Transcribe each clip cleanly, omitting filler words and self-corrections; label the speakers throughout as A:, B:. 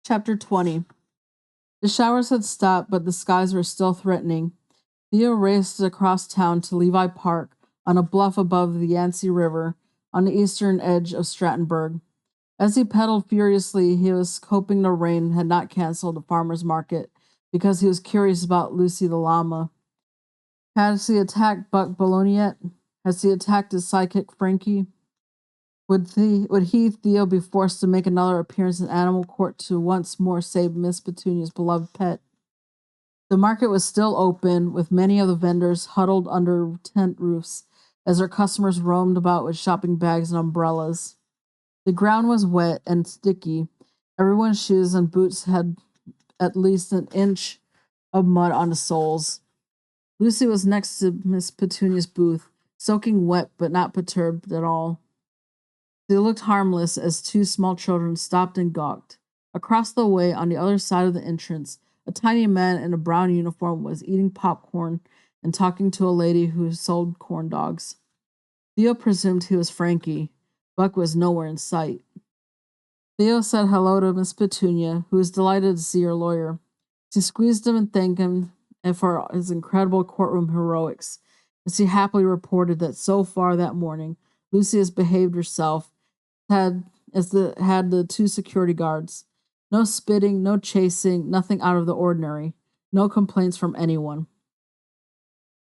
A: Chapter 20. The showers had stopped, but the skies were still threatening. Theo raced across town to Levi Park on a bluff above the Yancey River on the eastern edge of Strattonburg. As he pedaled furiously, he was hoping the rain had not canceled the farmer's market because he was curious about Lucy the llama. Has he attacked Buck Baloney yet? Has he attacked his sidekick Frankie? Would he, Theo, be forced to make another appearance in animal court to once more save Miss Petunia's beloved pet? The market was still open, with many of the vendors huddled under tent roofs as their customers roamed about with shopping bags and umbrellas. The ground was wet and sticky. Everyone's shoes and boots had at least an inch of mud on the soles. Lucy was next to Miss Petunia's booth, soaking wet but not perturbed at all. They looked harmless as two small children stopped and gawked. Across the way, on the other side of the entrance, a tiny man in a brown uniform was eating popcorn and talking to a lady who sold corn dogs. Theo presumed he was Frankie. Buck was nowhere in sight. Theo said hello to Miss Petunia, who was delighted to see her lawyer. She squeezed him and thanked him for his incredible courtroom heroics, and she happily reported that so far that morning, Lucy has behaved herself, had the two security guards. No spitting, no chasing, nothing out of the ordinary. No complaints from anyone.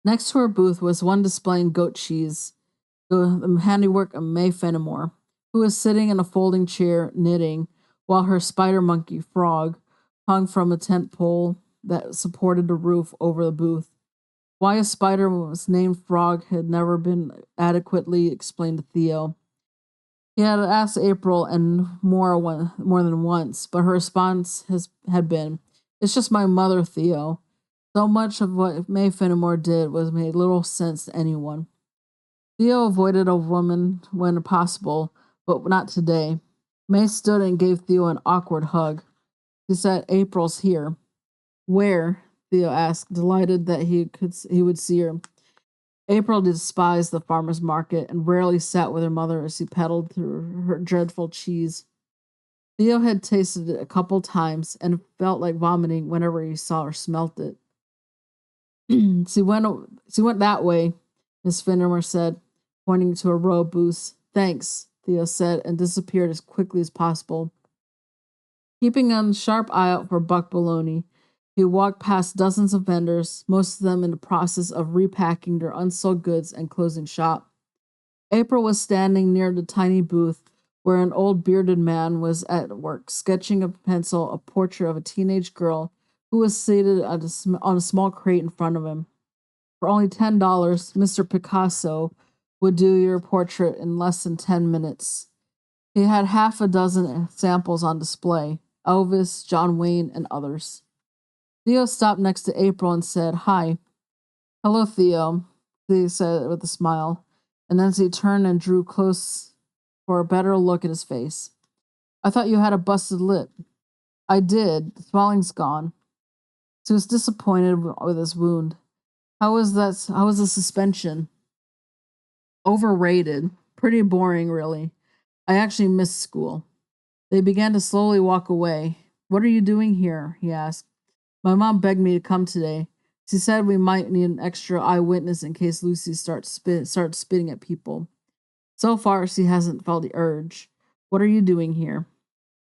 A: Next to her booth was one displaying goat cheese, the handiwork of May Fenimore, who was sitting in a folding chair knitting, while her spider monkey Frog hung from a tent pole that supported the roof over the booth. Why a spider was named Frog had never been adequately explained to Theo. He had asked April and more than once, but her response had been, "It's just my mother, Theo." So much of what May Fenimore did made little sense to anyone. Theo avoided a woman when possible, but not today. May stood and gave Theo an awkward hug. She said, "April's here." "Where?" Theo asked, delighted that he would see her. April despised the farmer's market and rarely sat with her mother as she peddled through her dreadful cheese. Theo had tasted it a couple times and felt like vomiting whenever he saw or smelt it. She went that way, Miss Fenimore said, pointing to a row of booths. "Thanks," Theo said, and disappeared as quickly as possible. Keeping a sharp eye out for Buck Baloney, he walked past dozens of vendors, most of them in the process of repacking their unsold goods and closing shop. April was standing near the tiny booth where an old bearded man was at work, sketching a pencil a portrait of a teenage girl who was seated on a small crate in front of him. For only $10, Mr. Picasso would do your portrait in less than 10 minutes. He had half a dozen samples on display, Elvis, John Wayne, and others. Theo stopped next to April and said, "Hi." "Hello, Theo," Theo said with a smile, and then she turned and drew close for a better look at his face. "I thought you had a busted lip." "I did. The swelling's gone." She was disappointed with his wound. How was the suspension?" "Overrated. Pretty boring, really. I actually missed school." They began to slowly walk away. "What are you doing here?" he asked. "My mom begged me to come today. She said we might need an extra eyewitness in case Lucy starts spitting at people. So far, she hasn't felt the urge. What are you doing here?"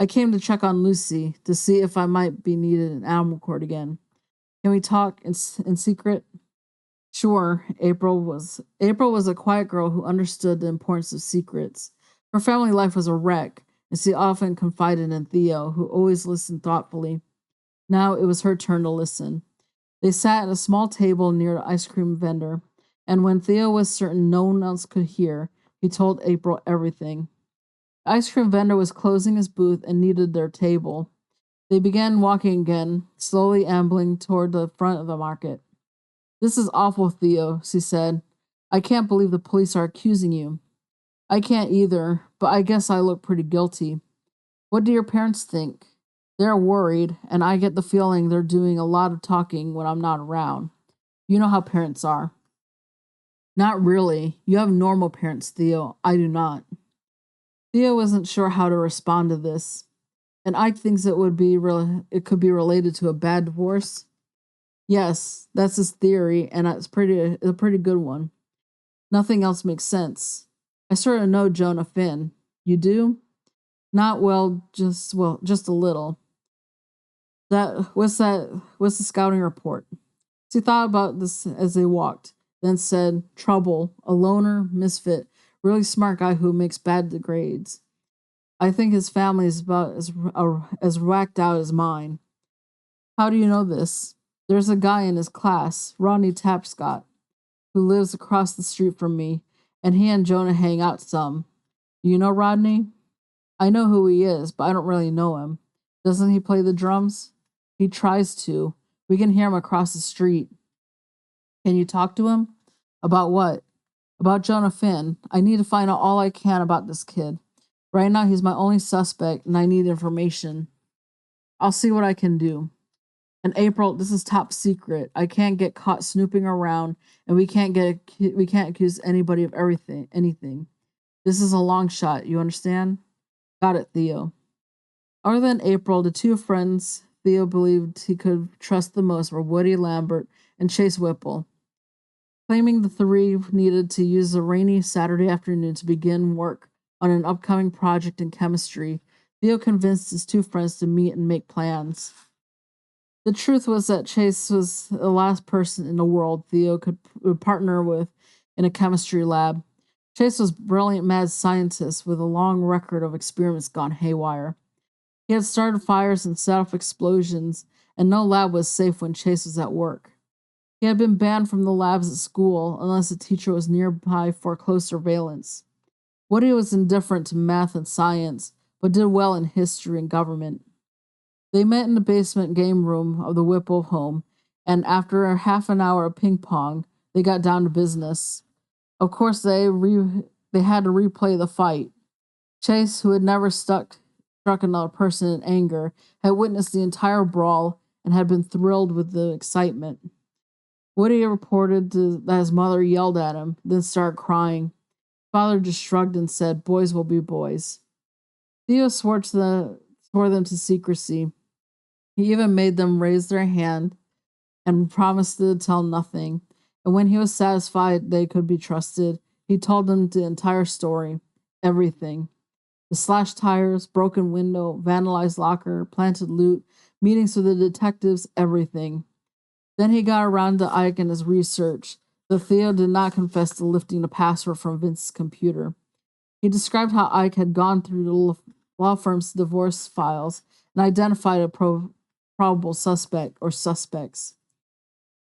A: "I came to check on Lucy, to see if I might be needed in animal court again. Can we talk in secret?" "Sure." April was a quiet girl who understood the importance of secrets. Her family life was a wreck, and she often confided in Theo, who always listened thoughtfully. Now it was her turn to listen. They sat at a small table near the ice cream vendor, and when Theo was certain no one else could hear, he told April everything. The ice cream vendor was closing his booth and needed their table. They began walking again, slowly ambling toward the front of the market. "This is awful, Theo," she said. "I can't believe the police are accusing you." "I can't either, but I guess I look pretty guilty." "What do your parents think?" "They're worried, and I get the feeling they're doing a lot of talking when I'm not around. You know how parents are." "Not really. You have normal parents, Theo. I do not." Theo wasn't sure how to respond to this. And Ike thinks it could be related to a bad divorce. Yes, that's his theory, and it's a pretty good one. Nothing else makes sense. I sort of know Jonah Finn. You do? Not well, just a little. What's the scouting report? She thought about this as they walked, then said, Trouble, a loner, misfit, really smart guy who makes bad grades. I think his family is about as whacked out as mine. How do you know this? There's a guy in his class, Rodney Tapscott, who lives across the street from me, and he and Jonah hang out some. You know Rodney? I know who he is, but I don't really know him. Doesn't he play the drums? He tries to. We can hear him across the street. Can you talk to him? About what? About Jonah Finn. I need to find out all I can about this kid. Right now, he's my only suspect, and I need information. I'll see what I can do. And April, this is top secret. I can't get caught snooping around, and we can't accuse anybody of anything. This is a long shot. You understand? Got it, Theo. Other than April, the two friends Theo believed he could trust the most were Woody Lambert and Chase Whipple. Claiming the three needed to use a rainy Saturday afternoon to begin work on an upcoming project in chemistry, Theo convinced his two friends to meet and make plans. The truth was that Chase was the last person in the world Theo would partner with in a chemistry lab. Chase was a brilliant mad scientist with a long record of experiments gone haywire. He had started fires and set off explosions, and no lab was safe when Chase was at work. He had been banned from the labs at school unless a teacher was nearby for close surveillance. Woody was indifferent to math and science, but did well in history and government. They met in the basement game room of the Whipple home, and after a half an hour of ping pong, they got down to business. Of course, they had to replay the fight. Chase, who had never struck another person in anger, had witnessed the entire brawl and had been thrilled with the excitement. Woody reported that his mother yelled at him, then started crying. Father just shrugged and said, Boys will be boys. Theo swore them to secrecy. He even made them raise their hand and promised to tell nothing. And when he was satisfied they could be trusted, he told them the entire story. Everything. The slashed tires, broken window, vandalized locker, planted loot, meetings with the detectives, everything. Then he got around to Ike and his research, though Theo did not confess to lifting the password from Vince's computer. He described how Ike had gone through the law firm's divorce files and identified a probable suspect or suspects.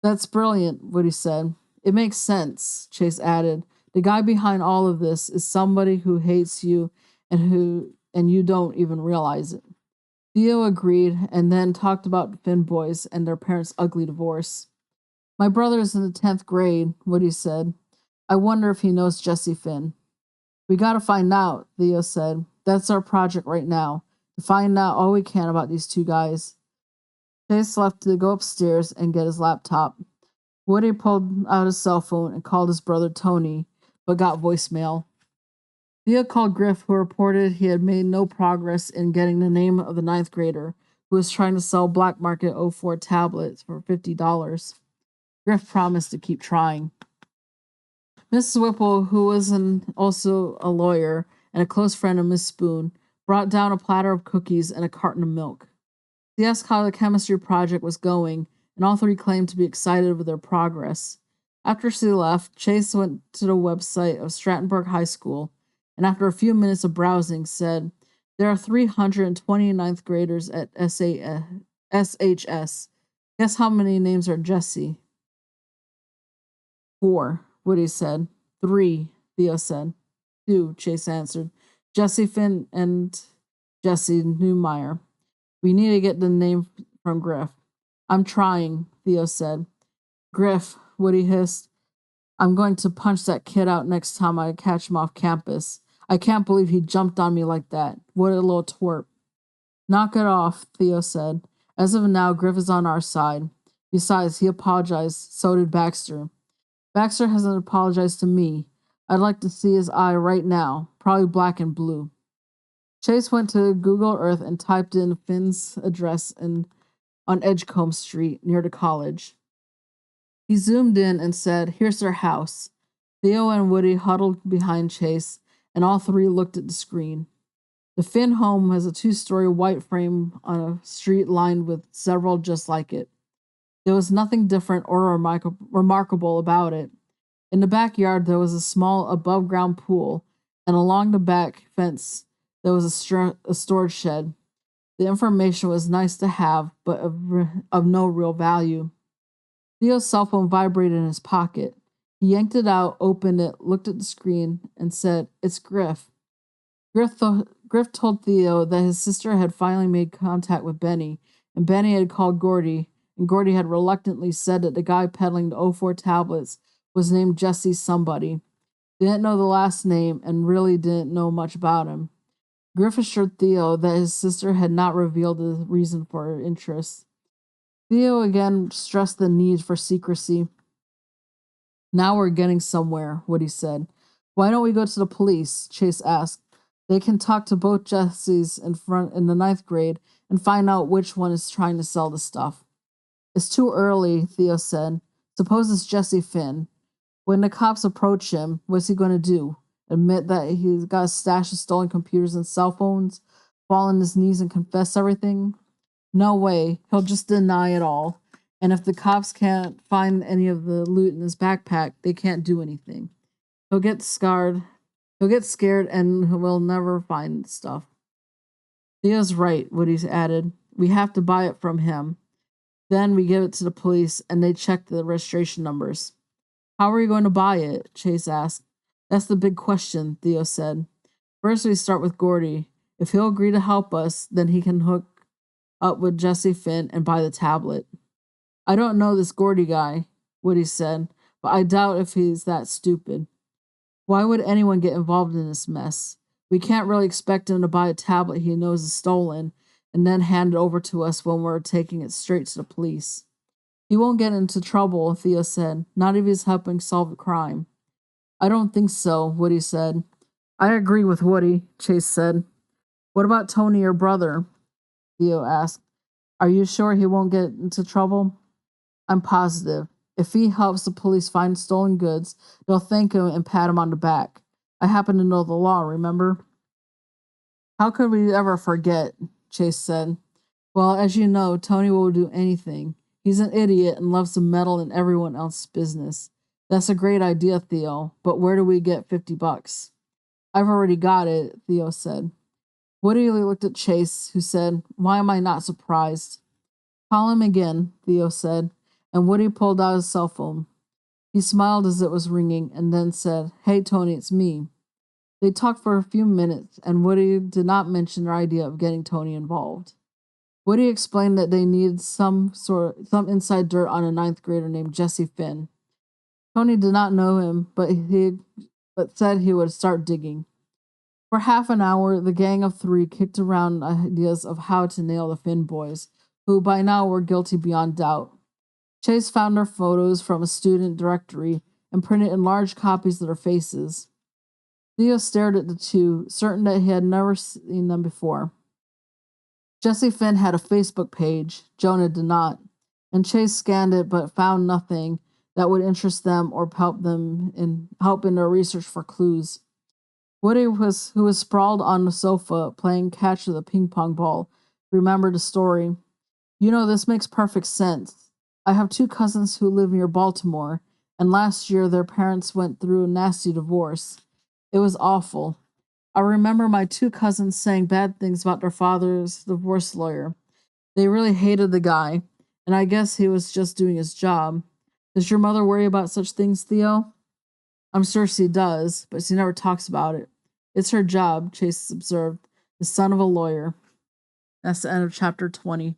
A: That's brilliant, Woody said. It makes sense, Chase added. The guy behind all of this is somebody who hates you and you don't even realize it. Theo agreed and then talked about the Finn boys and their parents' ugly divorce. My brother is in the 10th grade, Woody said. I wonder if he knows Jesse Finn. We gotta find out, Theo said. That's our project right now, to find out all we can about these two guys. Chase left to go upstairs and get his laptop. Woody pulled out his cell phone and called his brother Tony, but got voicemail. Theo called Griff, who reported he had made no progress in getting the name of the 9th grader who was trying to sell black market O4 tablets for $50. Griff promised to keep trying. Mrs. Whipple, who was also a lawyer and a close friend of Miss Spoon, brought down a platter of cookies and a carton of milk. She asked how the chemistry project was going, and all three claimed to be excited with their progress. After she left, Chase went to the website of Strattonburg High School, and after a few minutes of browsing, said, There are 320 ninth graders at SHS. Guess how many names are Jesse? 4, Woody said. 3, Theo said. 2, Chase answered. Jesse Finn and Jesse Newmeyer. We need to get the name from Griff. I'm trying, Theo said. Griff, Woody hissed. I'm going to punch that kid out next time I catch him off campus. I can't believe he jumped on me like that. What a little twerp. Knock it off, Theo said. As of now, Griff is on our side. Besides, he apologized. So did Baxter. Baxter hasn't apologized to me. I'd like to see his eye right now. Probably black and blue. Chase went to Google Earth and typed in Finn's address on Edgecombe Street near the college. He zoomed in and said, "Here's their house." Theo and Woody huddled behind Chase, and all three looked at the screen. The Finn home has a 2-story white frame on a street lined with several just like it. There was nothing different or remarkable about it. In the backyard, there was a small above-ground pool, and along the back fence, there was a storage shed. The information was nice to have, but of no real value. Theo's cell phone vibrated in his pocket. He yanked it out, opened it, looked at the screen, and said, "It's Griff." Griff told Theo that his sister had finally made contact with Benny, and Benny had called Gordy, and Gordy had reluctantly said that the guy peddling the O4 tablets was named Jesse somebody. They didn't know the last name and really didn't know much about him. Griff assured Theo that his sister had not revealed the reason for her interest. Theo again stressed the need for secrecy. "Now we're getting somewhere," Woody said. "Why don't we go to the police?" Chase asked. "They can talk to both Jessies in the 9th grade and find out which one is trying to sell the stuff." "It's too early," Theo said. "Suppose it's Jesse Finn. When the cops approach him, what's he going to do? Admit that he's got a stash of stolen computers and cell phones? Fall on his knees and confess everything? No way. He'll just deny it all. And if the cops can't find any of the loot in his backpack, they can't do anything. He'll get scared. And we'll never find stuff." "Theo's right," Woody added. "We have to buy it from him. Then we give it to the police and they check the registration numbers." "How are we going to buy it?" Chase asked. "That's the big question," Theo said. "First we start with Gordy. If he'll agree to help us, then he can hook up with Jesse Finn and buy the tablet." "I don't know this Gordy guy," Woody said, "but I doubt if he's that stupid. Why would anyone get involved in this mess? We can't really expect him to buy a tablet he knows is stolen and then hand it over to us when we're taking it straight to the police." "He won't get into trouble," Theo said, "not if he's helping solve a crime." "I don't think so," Woody said. "I agree with Woody," Chase said. "What about Tony, your brother?" Theo asked. "Are you sure he won't get into trouble?" "I'm positive. If he helps the police find stolen goods, they'll thank him and pat him on the back. I happen to know the law, remember?" "How could we ever forget?" Chase said. "Well, as you know, Tony will do anything. He's an idiot and loves to meddle in everyone else's business." "That's a great idea, Theo, but where do we get $50? "I've already got it," Theo said. Woody looked at Chase, who said, "Why am I not surprised?" "Call him again," Theo said, and Woody pulled out his cell phone. He smiled as it was ringing and then said, "Hey, Tony, it's me." They talked for a few minutes, and Woody did not mention their idea of getting Tony involved. Woody explained that they needed some inside dirt on a 9th grader named Jesse Finn. Tony did not know him, but said he would start digging. For half an hour, the gang of 3 kicked around ideas of how to nail the Finn boys, who by now were guilty beyond doubt. Chase found their photos from a student directory and printed in large copies of their faces. Theo stared at the two, certain that he had never seen them before. Jesse Finn had a Facebook page, Jonah did not, and Chase scanned it but found nothing that would interest them or help in their research for clues. Woody, who was sprawled on the sofa playing catch with a ping pong ball, remembered the story. "You know, this makes perfect sense. I have 2 cousins who live near Baltimore, and last year their parents went through a nasty divorce. It was awful. I remember my 2 cousins saying bad things about their father's divorce lawyer. They really hated the guy, and I guess he was just doing his job. Does your mother worry about such things, Theo?" "I'm sure she does, but she never talks about it. It's her job," Chase observed, "the son of a lawyer." That's the end of chapter 20.